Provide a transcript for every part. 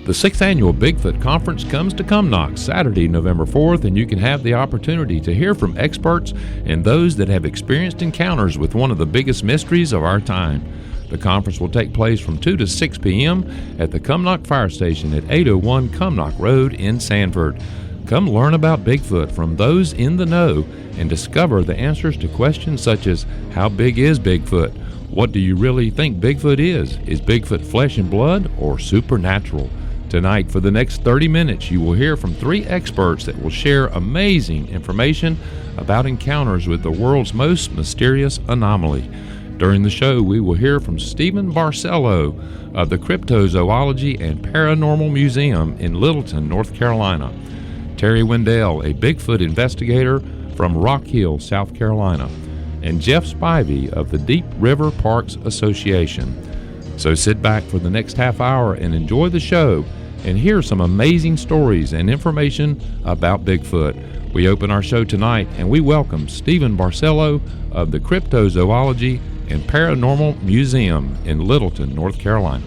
The 6th Annual Bigfoot Conference comes to Cumnock Saturday, November 4th, and you can have the opportunity to hear from experts and those that have experienced encounters with one of the biggest mysteries of our time. The conference will take place from 2 to 6 p.m. at the Cumnock Fire Station at 801 Cumnock Road in Sanford. Come learn about Bigfoot from those in the know and discover the answers to questions such as, how big is Bigfoot? What do you really think Bigfoot is? Is Bigfoot flesh and blood or supernatural? Tonight, for the next 30 minutes, you will hear from 3 experts that will share amazing information about encounters with the world's most mysterious anomaly. During the show, we will hear from Stephen Barcelo of the Cryptozoology and Paranormal Museum in Littleton, North Carolina, Terry Wendell, a Bigfoot investigator from Rock Hill, South Carolina, and Jeff Spivey of the Deep River Parks Association. So sit back for the next half hour and enjoy the show and hear some amazing stories and information about Bigfoot. We open our show tonight and we welcome Stephen Barcelo of the Cryptozoology and Paranormal Museum in Littleton, North Carolina.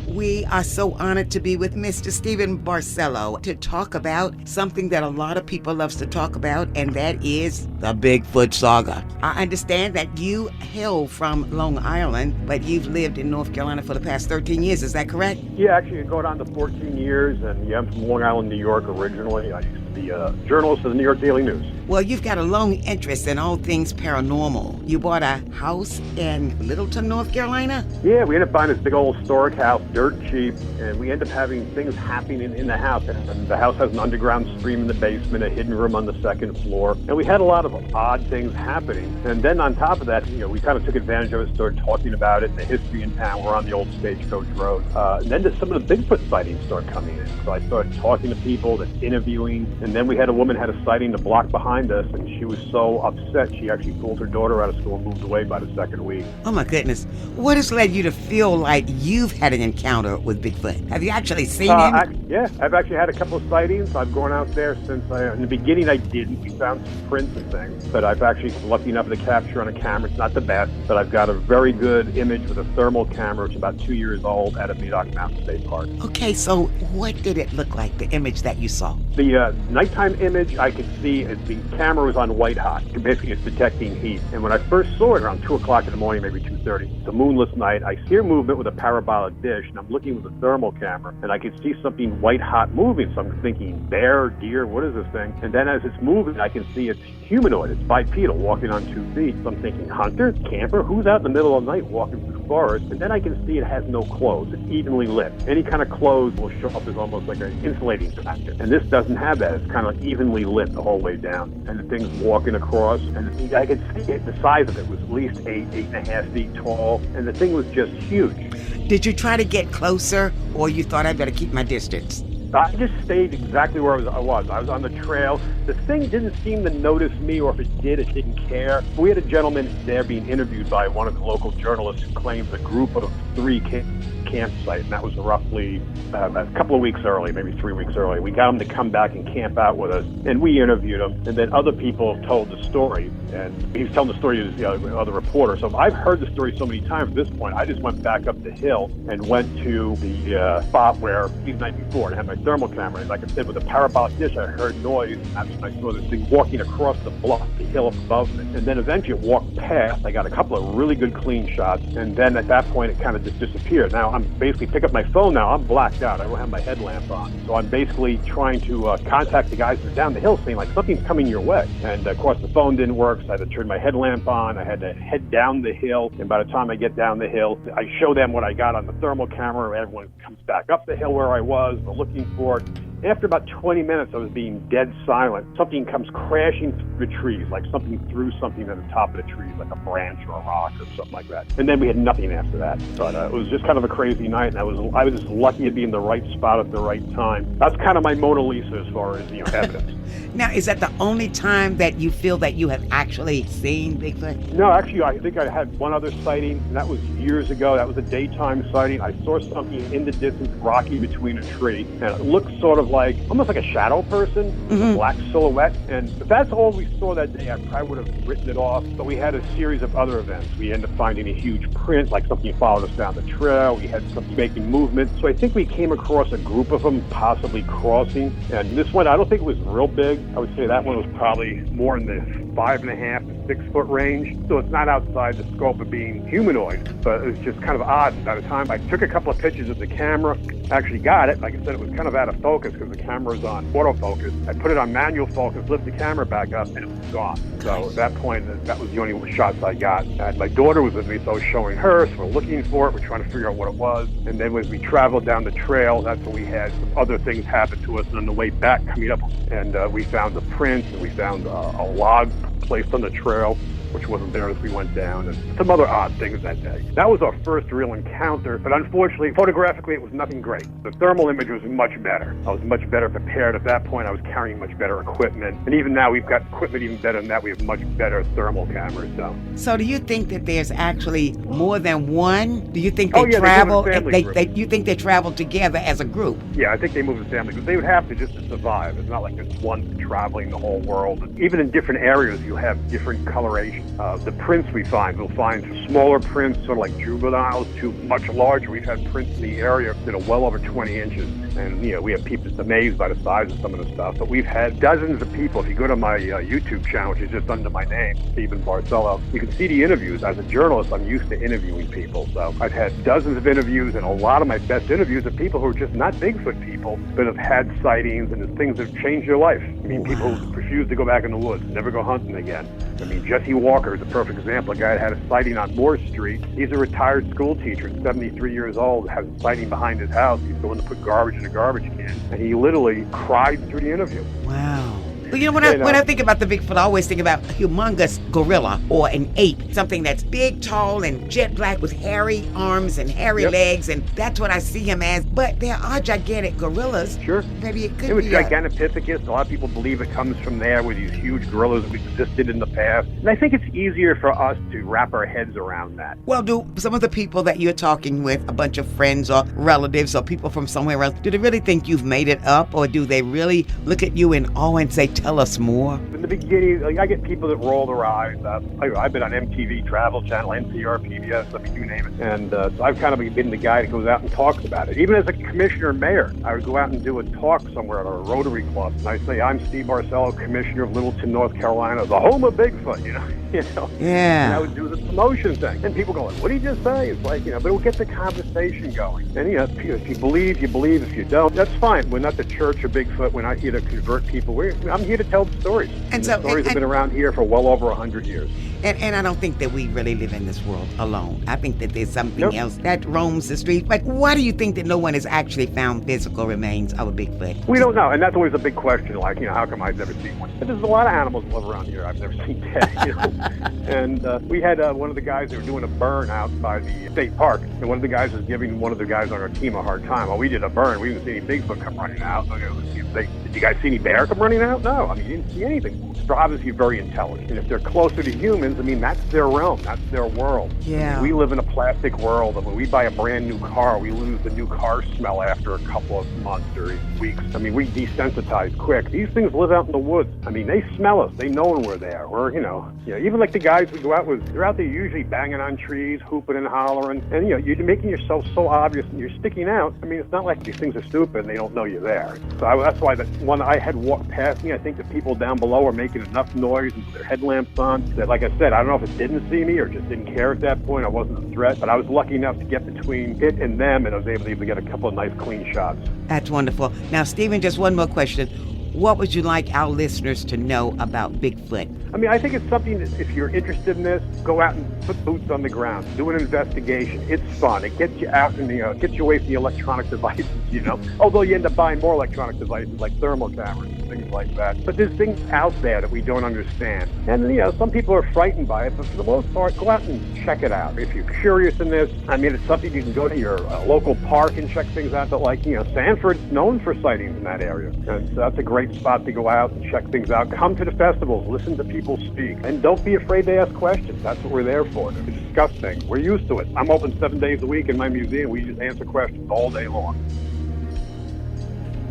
We are so honored to be with Mr. Stephen Barcelo to talk about something that a lot of people loves to talk about, and that is the Bigfoot saga. I understand that you hail from Long Island, but you've lived in North Carolina for the past 13 years. Is that correct? Yeah, actually, going on to 14 years, and yeah, I'm from Long Island, New York originally. I used to be a journalist of the New York Daily News. Well, you've got a long interest in all things paranormal. You bought a house in Littleton, North Carolina? Yeah, we ended up buying this big old historic house, dirt cheap, and we ended up having things happening in the house. And the house has an underground stream in the basement, a hidden room on the second floor, and we had a lot of odd things happening. And then on top of that, we kind of took advantage of it, started talking about it, the history in town. We're on the old Stagecoach Road. And then some of the Bigfoot sightings started coming in. So I started talking to people, interviewing, and then we had a woman had a sighting the block behind us, and she was so upset she actually pulled her daughter out of school and moved away by the second week. Oh my goodness. What has led you to feel like you've had an encounter with Bigfoot? Have you actually seen him? Yeah, I've actually had a couple of sightings. I've gone out there since in the beginning I didn't. We found some prints and things, but I've actually been lucky enough to capture on a camera. It's not the best, but I've got a very good image with a thermal camera. It's about 2 years old at a Cumnock Mountain State Park. Okay, so what did it look like, the image that you saw? The nighttime image I could see is the camera was on white hot. Basically, it's detecting heat. And when I first saw it around 2 o'clock in the morning, maybe 2:30, it's a moonless night. I hear movement with a parabolic dish, and I'm looking with a thermal camera, and I can see something white hot moving. So I'm thinking, bear, deer, what is this thing? And then as it's moving, I can see it's humanoid. It's bipedal, walking on 2 feet. So I'm thinking, hunter, camper, who's out in the middle of the night walking through the forest? And then I can see it has no clothes. It's evenly lit. Any kind of clothes will show up as almost like an insulating factor. And this doesn't have that. It's kind of like evenly lit the whole way down. And the thing's walking across, and I could see it. The size of it was at least 8.5 feet tall, and the thing was just huge. Did you try to get closer, or you thought I better keep my distance? I just stayed exactly where I was. I was on the trail. The thing didn't seem to notice me, or if it did, it didn't care. We had a gentleman there being interviewed by one of the local journalists who claims a group of 3 campsite, and that was roughly a couple of weeks early, maybe 3 weeks early. We got him to come back and camp out with us, and we interviewed him, and then other people told the story, and he was telling the story to the other reporter. So I've heard the story so many times at this point, I just went back up the hill and went to the spot where the night before, and I had my thermal camera, and like I said, with a parabolic dish, I heard noise, and that's when I saw this thing walking across the bluff, the hill above me, and then eventually it walked past. I got a couple of really good clean shots, and then at that point, it kind of just disappeared. Now, I'm basically pick up my phone now. I'm blacked out. I don't have my headlamp on. So I'm basically trying to contact the guys that are down the hill saying, like, something's coming your way. And, of course, the phone didn't work, so I had to turn my headlamp on. I had to head down the hill. And by the time I get down the hill, I show them what I got on the thermal camera. Everyone comes back up the hill where I was. We're looking for it. After about 20 minutes, I was being dead silent. Something comes crashing through the trees, like something threw something at the top of the trees, like a branch or a rock or something like that. And then we had nothing after that. But it was just kind of a crazy night, and I was just lucky to be in the right spot at the right time. That's kind of my Mona Lisa as far as evidence. Now, is that the only time that you feel that you have actually seen Bigfoot? No, actually, I think I had one other sighting, and that was years ago. That was a daytime sighting. I saw something in the distance, rocky between a tree, and it looked sort of like almost like a shadow person, a black silhouette. And if that's all we saw that day, I probably would have written it off. But we had a series of other events. We ended up finding a huge print, like something followed us down the trail. We had something making movement. So I think we came across a group of them possibly crossing. And this one, I don't think it was real big. I would say that one was probably more in the 5.5 to 6 foot range. So it's not outside the scope of being humanoid, but it was just kind of odd. By the time I took a couple of pictures of the camera, actually got it. Like I said, it was kind of out of focus because the camera was on autofocus. I put it on manual focus, lift the camera back up, and it was gone. So at that point, that was the only shots I got. And my daughter was with me, so I was showing her. So we're looking for it. We're trying to figure out what it was. And then as we traveled down the trail, that's when we had some other things happen to us. And on the way back, coming up, and we found the print, and we found a log placed on the trail, which wasn't there as we went down, and some other odd things that day. That was our first real encounter, but unfortunately, photographically, it was nothing great. The thermal image was much better. I was much better prepared. At that point, I was carrying much better equipment, and even now, we've got equipment even better than that. We have much better thermal cameras, So do you think that there's actually more than one? Do you think they travel? You think they travel together as a group? Yeah, I think they move as a family, because they would have to just to survive. It's not like there's one traveling the whole world. Even in different areas, you have different coloration. The prints we'll find smaller prints, sort of like juveniles, to much larger. We've had prints in the area that are well over 20 inches. And, we have people just amazed by the size of some of the stuff. But we've had dozens of people. If you go to my YouTube channel, which is just under my name, Stephen Barcelo, you can see the interviews. As a journalist, I'm used to interviewing people. So I've had dozens of interviews, and a lot of my best interviews are people who are just not Bigfoot people, but have had sightings and things that have changed their life. I mean, people who refuse to go back in the woods, never go hunting again. I mean, Jesse Walker is a perfect example. A guy that had a sighting on Moore Street. He's a retired school teacher, 73 years old, has a sighting behind his house. He's going to put garbage in a garbage can, and he literally cried through the interview. Wow. Well, when I think about the Bigfoot, I always think about a humongous gorilla or an ape, something that's big, tall, and jet black with hairy arms and hairy legs, and that's what I see him as. But there are gigantic gorillas. Sure. Maybe it could be. It was Gigantopithecus. A lot of people believe it comes from there, with these huge gorillas that existed in the past. And I think it's easier for us to wrap our heads around that. Well, do some of the people that you're talking with, a bunch of friends or relatives or people from somewhere else, do they really think you've made it up, or do they really look at you in awe and say, tell us more? In the beginning, I get people that roll their eyes. I've been on MTV, Travel Channel, NPR, PBS, I mean, you name it. And so I've kind of been the guy that goes out and talks about it. Even as a commissioner and mayor, I would go out and do a talk somewhere at a Rotary Club, and I say, I'm Steve Barcelo, Commissioner of Littleton, North Carolina, the home of Bigfoot, Yeah. And I would do the promotion thing. And people go, what did he just say? It's like, but it will get the conversation going. And, if you believe, you believe. If you don't, that's fine. We're not the church of Bigfoot. We're not here to convert people. I'm here to tell stories. And the stories have been around here for well over 100 years. And I don't think that we really live in this world alone. I think that there's something else that roams the street. But why do you think that no one has actually found physical remains of a Bigfoot? We don't know, and that's always a big question. Like, how come I've never seen one? But there's a lot of animals that live around here I've never seen dead. And we had one of the guys that were doing a burn out by the state park, and one of the guys was giving one of the guys on our team a hard time. Well, we did a burn. We didn't see any Bigfoot come running out. Did you guys see any bear come running out? No. I mean, you didn't see anything. They're obviously very intelligent. And if they're closer to humans, that's their realm. That's their world. Yeah. We live in a plastic world. And when we buy a brand new car, we lose the new car smell after a couple of months or weeks. I mean, we desensitize quick. These things live out in the woods. I mean, they smell us. They know when we're there. We're, even like the guys we go out with, they're out there usually banging on trees, hooping and hollering. And, you're making yourself so obvious and you're sticking out. I mean, it's not like these things are stupid and they don't know you're there. So that's why the one I had walked past me, I think the people down below are making enough noise with their headlamps on that, like I said, I don't know if it didn't see me or just didn't care at that point. I wasn't a threat, but I was lucky enough to get between it and them, and I was able to get a couple of nice, clean shots. That's wonderful. Now, Stephen, just one more question. What would you like our listeners to know about Bigfoot? I mean, I think it's something that if you're interested in this, go out and put boots on the ground, do an investigation. It's fun. It gets you out and gets you away from the electronic devices, Although you end up buying more electronic devices like thermal cameras and things like that. But there's things out there that we don't understand. And, some people are frightened by it, but for the most part, go out and check it out. If you're curious in this, I mean, it's something you can go to your local park and check things out. But Sanford's known for sightings in that area. And so that's a great spot to go out and check things out. Come to the festivals, listen to people speak, and don't be afraid to ask questions. That's what we're there for, to discuss things. We're used to it. I'm open 7 days a week in my museum. We just answer questions all day long.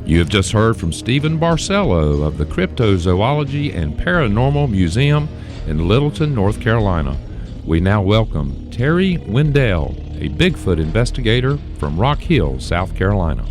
You have just heard from Stephen Barcelo of the Cryptozoology and Paranormal Museum in Littleton, North Carolina. We now welcome Terry Wendell, a Bigfoot investigator from Rock Hill, South Carolina.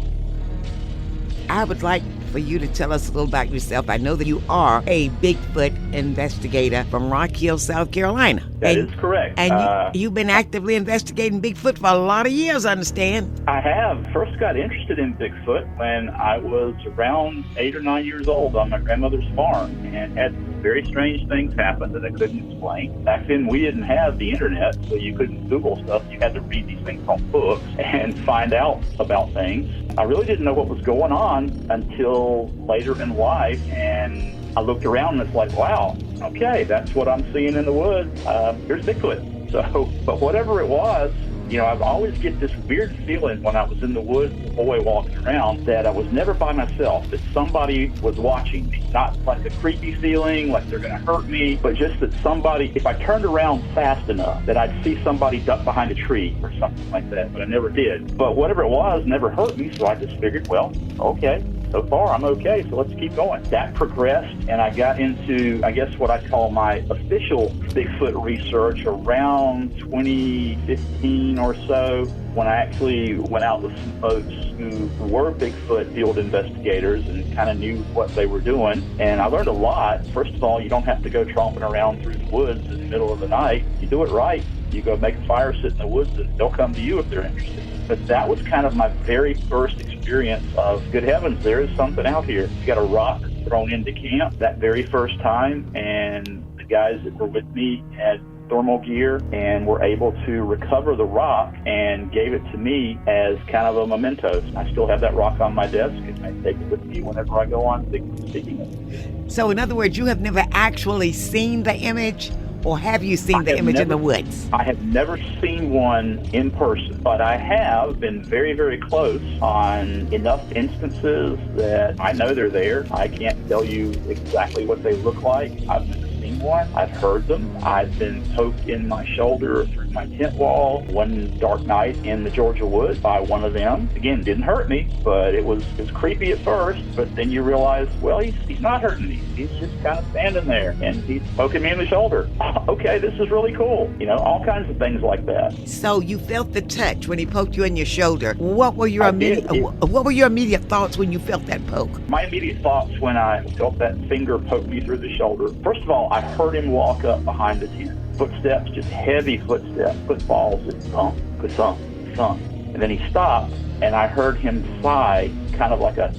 I would like for you to tell us a little about yourself. I know that you are a Bigfoot investigator from Rock Hill, South Carolina. That is correct. And you've been actively investigating Bigfoot for a lot of years, I understand. I have. First got interested in Bigfoot when I was around 8 or 9 years old on my grandmother's farm, and had very strange things happen that I couldn't explain. Back then, we didn't have the internet, so you couldn't Google stuff. You had to read these things on books and find out about things. I really didn't know what was going on until later in life, and I looked around and it's like, wow, okay, that's what I'm seeing in the woods. Here's Bigfoot. So, but whatever it was, I've always get this weird feeling when I was in the woods, a boy walking around, that I was never by myself, that somebody was watching me. Not like a creepy feeling, like they're going to hurt me, but just that somebody, if I turned around fast enough, that I'd see somebody duck behind a tree or something like that, but I never did. But whatever it was never hurt me, so I just figured, well, okay. So far, I'm okay, so let's keep going. That progressed, and I got into, I guess, what I call my official Bigfoot research around 2015 or so, when I actually went out with some folks who were Bigfoot field investigators and kind of knew what they were doing. And I learned a lot. First of all, you don't have to go tromping around through the woods in the middle of the night. You do it right. You go make a fire, sit in the woods, and they'll come to you if they're interested. But that was kind of my very first experience of, good heavens, there is something out here. You got a rock thrown into camp that very first time, and the guys that were with me had thermal gear and were able to recover the rock and gave it to me as kind of a memento. I still have that rock on my desk, and I take it with me whenever I go on speaking it. So in other words, you have never actually seen the image? Or have you seen the image in the woods? I have never seen one in person, but I have been very, very close on enough instances that I know they're there. I can't tell you exactly what they look like. I've never seen one. I've heard them. I've been poked in my shoulder through my tent wall one dark night in the Georgia woods by one of them. Again, didn't hurt me, but it was creepy at first. But then you realize, well, he's not hurting me. He's just kind of standing there, and he's poking me in the shoulder. Okay, this is really cool. All kinds of things like that. So you felt the touch when he poked you in your shoulder. What were your immediate thoughts when you felt that poke? My immediate thoughts when I felt that finger poke me through the shoulder. First of all, I heard him walk up behind the tent. Footsteps, just heavy footsteps, footfalls, just thump, thump, thump. And then he stopped, and I heard him sigh, kind of like a,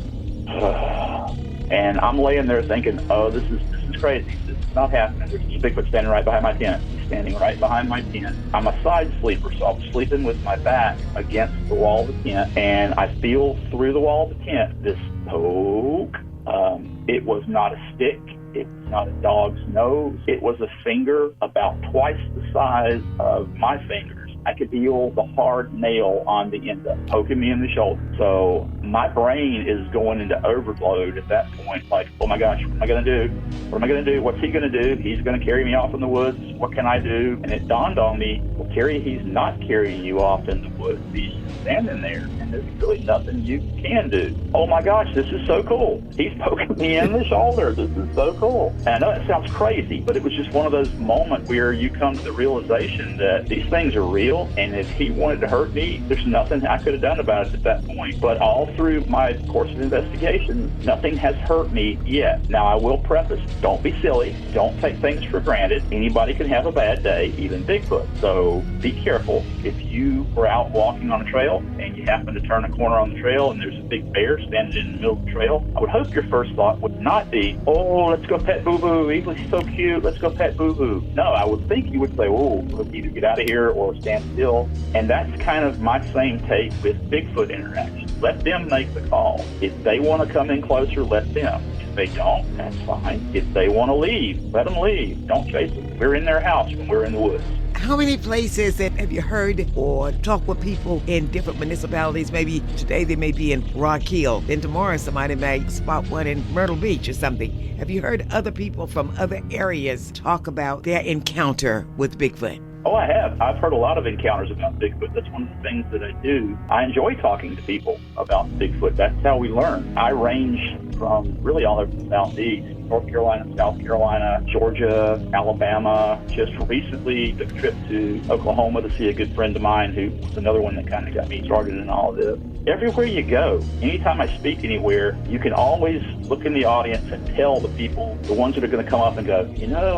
and I'm laying there thinking, oh, this is crazy. This is not happening. There's Bigfoot standing right behind my tent. He's standing right behind my tent. I'm a side sleeper, so I'm sleeping with my back against the wall of the tent, and I feel through the wall of the tent this poke. It was not a stick. It was not a dog's nose. It was a finger about twice the size of my fingers. I could feel the hard nail on the end of it, poking me in the shoulder. So my brain is going into overload at that point. Like, oh my gosh, what am I going to do? What am I going to do? What's he going to do? He's going to carry me off in the woods. What can I do? And it dawned on me, well, Terry, he's not carrying you off in the woods. He's standing there, and there's really nothing you can do. Oh my gosh, this is so cool. He's poking me in the shoulder. This is so cool. And I know it sounds crazy, but it was just one of those moments where you come to the realization that these things are real. And if he wanted to hurt me, there's nothing I could have done about it at that point. But all through my course of investigation, nothing has hurt me yet. Now, I will preface, don't be silly. Don't take things for granted. Anybody can have a bad day, even Bigfoot. So be careful. If you were out walking on a trail and you happen to turn a corner on the trail and there's a big bear standing in the middle of the trail, I would hope your first thought would not be, oh, let's go pet Boo-Boo. He's so cute. Let's go pet Boo-Boo. No, I would think you would say, oh, let's either get out of here or stand still. And that's kind of my same take with Bigfoot interactions. Let them make the call. If they want to come in closer, let them. If they don't, that's fine. If they want to leave, let them leave. Don't chase them. We're in their house when we're in the woods. How many places have you heard or talked with people in different municipalities? Maybe today they may be in Rock Hill. Then tomorrow somebody may spot one in Myrtle Beach or something. Have you heard other people from other areas talk about their encounter with Bigfoot? Oh, I have. I've heard a lot of encounters about Bigfoot. That's one of the things that I do. I enjoy talking to people about Bigfoot. That's how we learn. I range from really all over the Southeast, North Carolina, South Carolina, Georgia, Alabama. Just recently took a trip to Oklahoma to see a good friend of mine who was another one that kind of got me started in all of this. Everywhere you go, anytime I speak anywhere, you can always look in the audience and tell the people, the ones that are going to come up and go,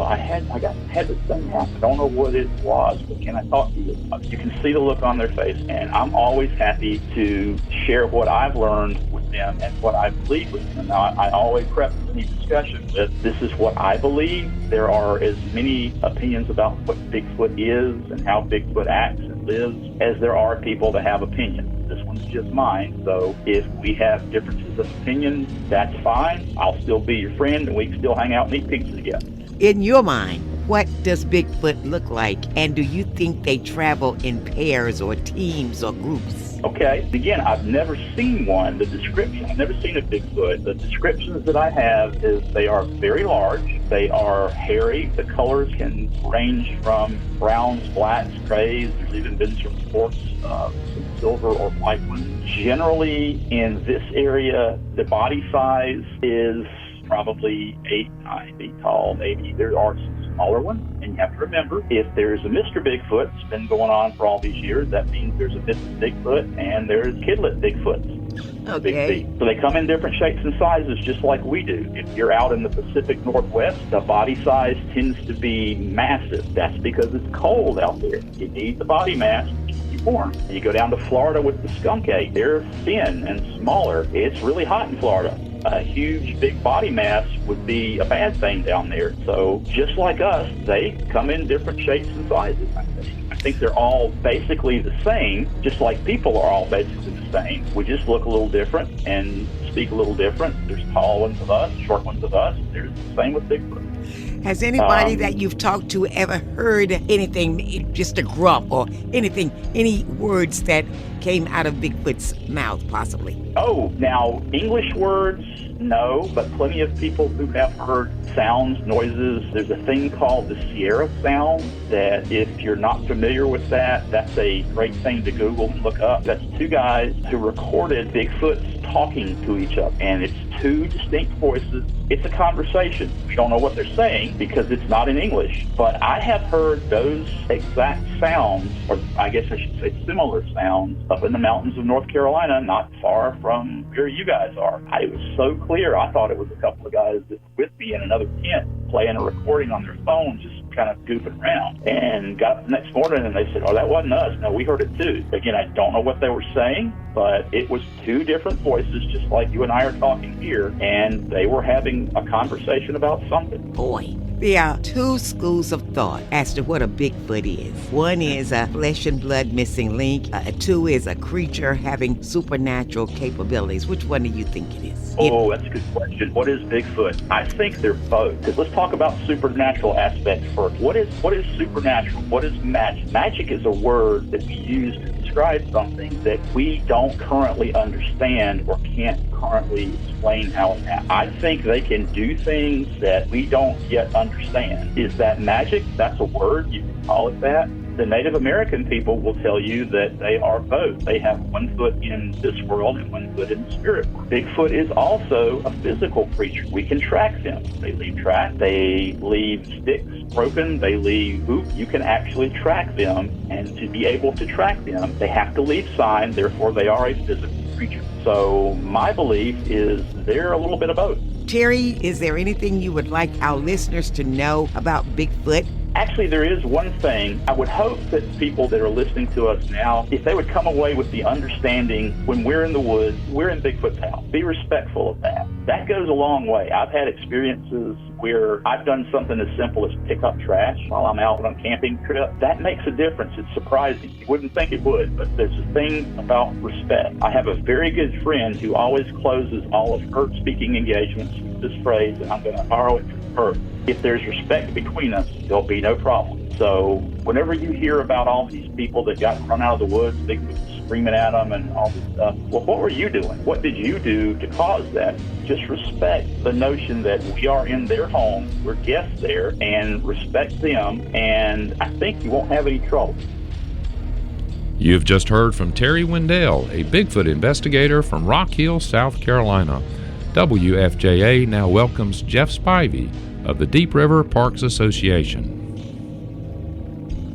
I had this thing happen. I don't know what it was, but can I talk to you? You can see the look on their face, and I'm always happy to share what I've learned with them and what I believe with them. Now, I always preface any discussion with, this is what I believe. There are as many opinions about what Bigfoot is and how Bigfoot acts and lives as there are people that have opinions. This one's just mine. So if we have differences of opinion, that's fine. I'll still be your friend, and we can still hang out and eat pizza together. In your mind, what does Bigfoot look like? And do you think they travel in pairs or teams or groups? Okay. Again, I've never seen one. I've never seen a Bigfoot. The descriptions that I have is they are very large. They are hairy. The colors can range from browns, blacks, grays. There's even been some reports of some silver or white ones. Generally, in this area, the body size is probably 8-9 feet tall, maybe. There are some smaller ones, and you have to remember, if there's a Mr. Bigfoot, it's been going on for all these years, that means there's a Mrs. Bigfoot and there's kidlet Bigfoots. Okay. So they come in different shapes and sizes just like we do. If you're out in the Pacific Northwest, the body size tends to be massive. That's because it's cold out there. You need the body mass to keep you warm. You go down to Florida with the skunk ape. They're thin and smaller. It's really hot in Florida. A huge, big body mass would be a bad thing down there. So just like us, they come in different shapes and sizes, I think. I think they're all basically the same, just like people are all basically the same. We just look a little different and speak a little different. There's tall ones of us, short ones of us. There's the same with Bigfoot. Has anybody that you've talked to ever heard anything, just a grunt or anything, any words that came out of Bigfoot's mouth, possibly? Oh, now, English words, no, but plenty of people who have heard sounds, noises. There's a thing called the Sierra sound that if you're not familiar with that, that's a great thing to Google and look up. That's two guys who recorded Bigfoots talking to each other, and it's two distinct voices. It's a conversation. We don't know what they're saying because it's not in English, but I have heard those exact sounds, or I guess I should say similar sounds, up in the mountains of North Carolina, not far from where you guys are. It was so clear, I thought it was a couple of guys that were with me in another tent playing a recording on their phone, just kind of goofing around, and got up the next morning and they said, oh, that wasn't us. No, we heard it too. Again, I don't know what they were saying, but it was two different voices, just like you and I are talking here, and they were having a conversation about something. Boy, there are two schools of thought as to what a Bigfoot is. One is a flesh and blood missing link. Two is a creature having supernatural capabilities. Which one do you think it is? Oh, that's a good question. What is Bigfoot? I think they're both. Because let's talk about supernatural aspects first. What is supernatural? What is magic? Magic is a word that we use to describe something that we don't currently understand or can't currently explain how it happens. I think they can do things that we don't yet understand. Is that magic? That's a word. You can call it that. The Native American people will tell you that they are both. They have one foot in this world and one foot in the spirit world. Bigfoot is also a physical creature. We can track them. They leave tracks. They leave sticks broken. They leave poop. You can actually track them, and to be able to track them, they have to leave signs. Therefore, they are a physical creature. So my belief is they're a little bit of both. Terry, is there anything you would like our listeners to know about Bigfoot? Actually, there is one thing. I would hope that people that are listening to us now, if they would come away with the understanding when we're in the woods, we're in Bigfoot's house. Be respectful of that. That goes a long way. I've had experiences where I've done something as simple as pick up trash while I'm out on a camping trip. That makes a difference. It's surprising. You wouldn't think it would, but there's a thing about respect. I have a very good friend who always closes all of her speaking engagements with this phrase, and I'm going to borrow it from her. If there's respect between us, there'll be no problem. So whenever you hear about all these people that got run out of the woods, Bigfoot screaming at them and all this stuff, well, what were you doing? What did you do to cause that? Just respect the notion that we are in their home, we're guests there, and respect them, and I think you won't have any trouble. You've just heard from Terry Wendell, a Bigfoot investigator from Rock Hill, South Carolina. WFJA now welcomes Jeff Spivey of the Deep River Parks Association.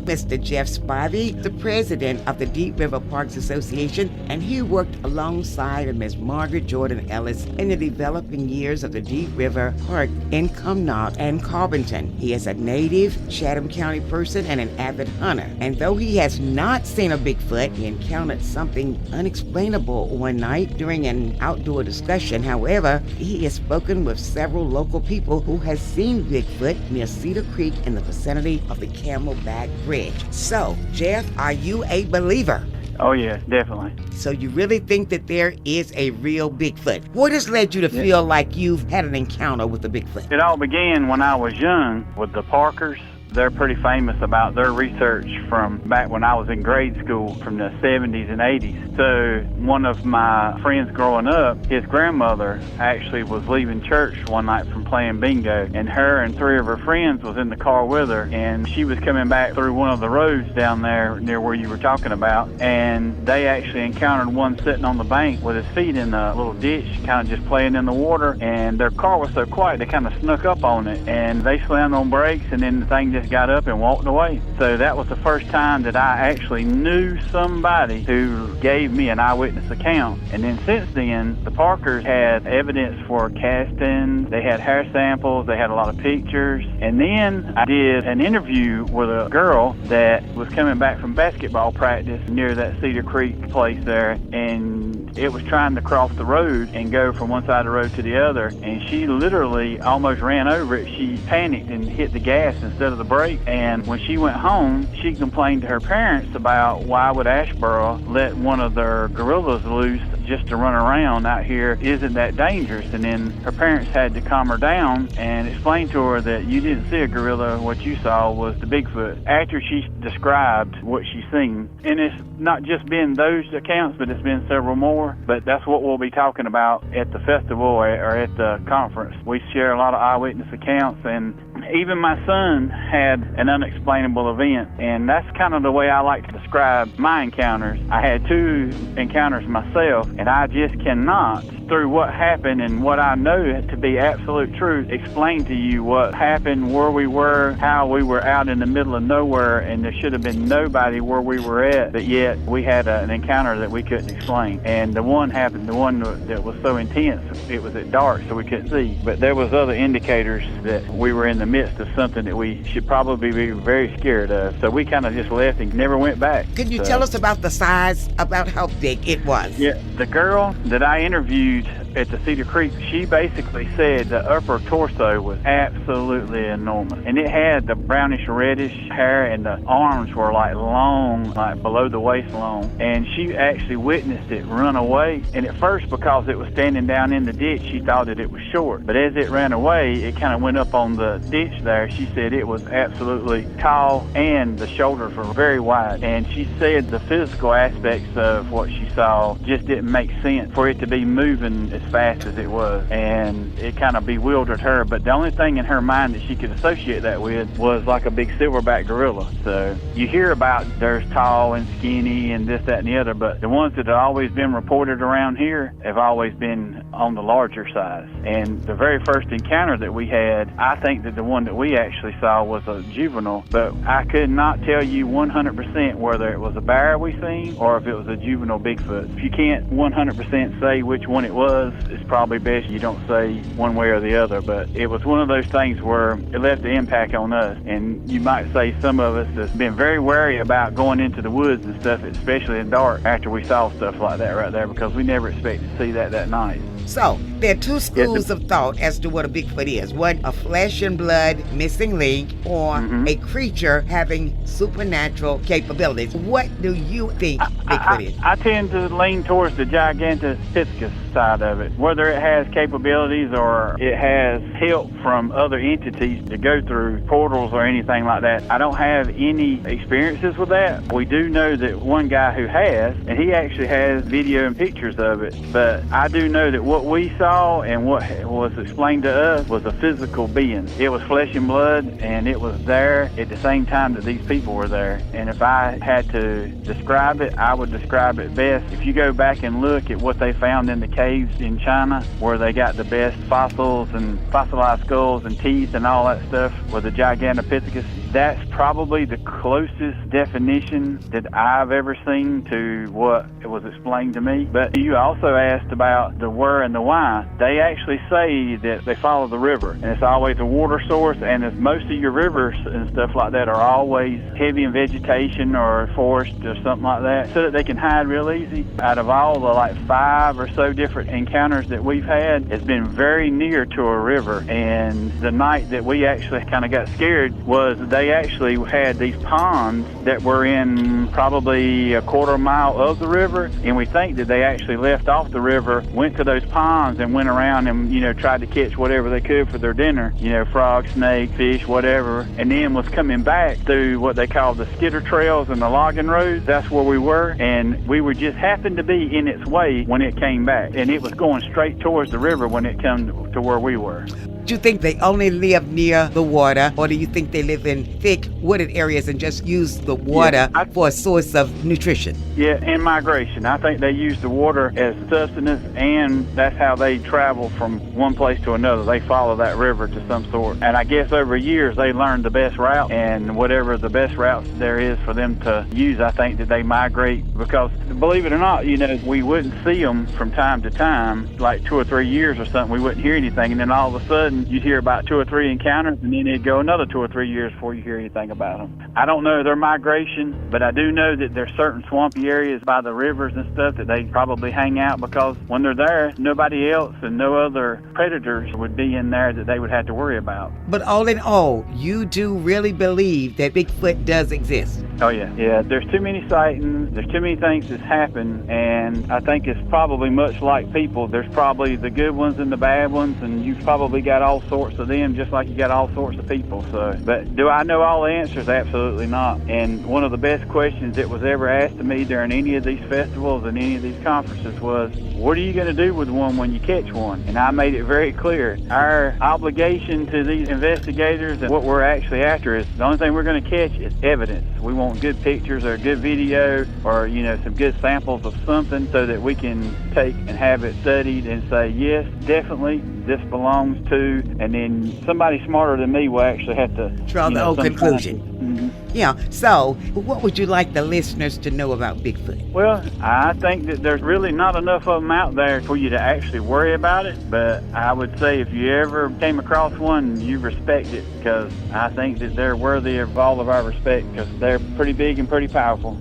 Mr. Jeff Spivey, the president of the Deep River Parks Association, and he worked alongside Ms. Margaret Jordan Ellis in the developing years of the Deep River Park in Cumnock and Carbonton. He is a native Chatham County person and an avid hunter. And though he has not seen a Bigfoot, he encountered something unexplainable one night during an outdoor discussion. However, he has spoken with several local people who has seen Bigfoot near Cedar Creek in the vicinity of the Camelback Bridge. So, Jeff, are you a believer? Oh, yeah, definitely. So you really think that there is a real Bigfoot? What has led you to feel like you've had an encounter with a Bigfoot? It all began when I was young with the Parkers. They're pretty famous about their research from back when I was in grade school from the 70s and 80s. So one of my friends growing up, his grandmother actually was leaving church one night from playing bingo, and her and three of her friends was in the car with her, and she was coming back through one of the roads down there near where you were talking about, and they actually encountered one sitting on the bank with his feet in a little ditch, kind of just playing in the water, and their car was so quiet they kind of snuck up on it, and they slammed on brakes, and then the thing just got up and walked away. So that was the first time that I actually knew somebody who gave me an eyewitness account. And then since then, the Parkers had evidence for castings, they had hair samples, they had a lot of pictures. And then I did an interview with a girl that was coming back from basketball practice near that Cedar Creek place there, and it was trying to cross the road and go from one side of the road to the other, and she literally almost ran over it. She panicked and hit the gas instead of the brake, and when she went home, she complained to her parents about why would Ashboro let one of their gorillas loose just to run around out here. Isn't that dangerous? And then her parents had to calm her down and explain to her that you didn't see a gorilla, what you saw was the Bigfoot. After she described what she's seen, and it's not just been those accounts, but it's been several more, but that's what we'll be talking about at the festival or at the conference. We share a lot of eyewitness accounts, and even my son had an unexplainable event, and that's kind of the way I like to describe my encounters. I had two encounters myself, and I just cannot, through what happened and what I know to be absolute truth, explain to you what happened, where we were, how we were out in the middle of nowhere, and there should have been nobody where we were at, but yet we had an encounter that we couldn't explain. And the one that was so intense, it was at dark, so we couldn't see. But there was other indicators that we were in the midst of something that we should probably be very scared of. So we kind of just left and never went back. Can you tell us about the size, about how big it was? Yeah, the girl that I interviewed at the Cedar Creek, she basically said the upper torso was absolutely enormous. And it had the brownish reddish hair, and the arms were like long, like below the waist long. And she actually witnessed it run away. And at first, because it was standing down in the ditch, she thought that it was short. But as it ran away, it kind of went up on the ditch there. She said it was absolutely tall, and the shoulders were very wide. And she said the physical aspects of what she saw just didn't make sense for it to be moving as fast as it was, and it kind of bewildered her. But the only thing in her mind that she could associate that with was like a big silverback gorilla. So you hear about there's tall and skinny and this, that, and the other, but the ones that have always been reported around here have always been on the larger size. And the very first encounter that we had, I think that the one that we actually saw was a juvenile, but I could not tell you 100% whether it was a bear we seen or if it was a juvenile Bigfoot. If you can't 100% say which one it was, it's probably best you don't say one way or the other. But it was one of those things where it left an impact on us, and you might say some of us have been very wary about going into the woods and stuff, especially in dark, after we saw stuff like that right there, because we never expected to see that night. So, there are two schools of thought as to what a Bigfoot is. One, a flesh and blood missing link, or a creature having supernatural capabilities. What do you think Bigfoot is? I tend to lean towards the Gigantopithecus side of it. Whether it has capabilities or it has help from other entities to go through portals or anything like that, I don't have any experiences with that. We do know that one guy who has, and he actually has video and pictures of it, but I do know that what we saw and what was explained to us was a physical being. It was flesh and blood, and it was there at the same time that these people were there. And if I had to describe it, I would describe it best. If you go back and look at what they found in the caves in China, where they got the best fossils and fossilized skulls and teeth and all that stuff with the Gigantopithecus, that's probably the closest definition that I've ever seen to what it was explained to me. But you also asked about the where and the why. They actually say that they follow the river, and it's always a water source, and as most of your rivers and stuff like that are always heavy in vegetation or forest or something like that, so that they can hide real easy. Out of all the 5 or so different encounters that we've had, it's been very near to a river. And the night that we actually kind of got scared was they actually had these ponds that were in probably a quarter mile of the river, and we think that they actually left off the river, went to those ponds and went around and tried to catch whatever they could for their dinner, frog, snake, fish, whatever, and then was coming back through what they call the skitter trails and the logging roads. That's where we were, and we were just happened to be in its way when it came back, and it was going straight towards the river when it came to where we were. Do you think they only live near the water, or do you think they live in thick wooded areas and just use the water for a source of nutrition? Yeah, and migration. I think they use the water as sustenance, and that's how they travel from one place to another. They follow that river to some sort. And I guess over years they learned the best route, and whatever the best route there is for them to use, I think that they migrate, because believe it or not, we wouldn't see them from time to time, like 2 or 3 years or something. We wouldn't hear anything, and then all of a sudden you'd hear about 2 or 3 encounters, and then it'd go another 2 or 3 years before you hear anything about them. I don't know their migration, but I do know that there's certain swampy areas by the rivers and stuff that they probably hang out, because when they're there, nobody else and no other predators would be in there that they would have to worry about. But all in all, you do really believe that Bigfoot does exist? Oh, yeah. Yeah, there's too many sightings, there's too many things that's happened, and I think it's probably much like people. There's probably the good ones and the bad ones, and you've probably got all sorts of them just like you got all sorts of people. But do I know all the answers? Absolutely not. And one of the best questions that was ever asked to me during any of these festivals and any of these conferences was, what are you going to do with one when you catch one? And I made it very clear. Our obligation to these investigators and what we're actually after is the only thing we're going to catch is evidence. We want good pictures or good video or, some good samples of something so that we can take and have it studied and say, yes, definitely, this belongs to, and then somebody smarter than me will actually have to draw the whole conclusion. Yeah, so what would you like the listeners to know about Bigfoot? Well, I think that there's really not enough of them out there for you to actually worry about it, but I would say if you ever came across one, you respect it, because I think that they're worthy of all of our respect, because they're pretty big and pretty powerful.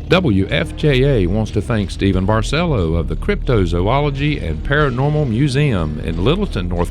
WFJA wants to thank Stephen Barcelo of the Cryptozoology and Paranormal Museum in Littleton, North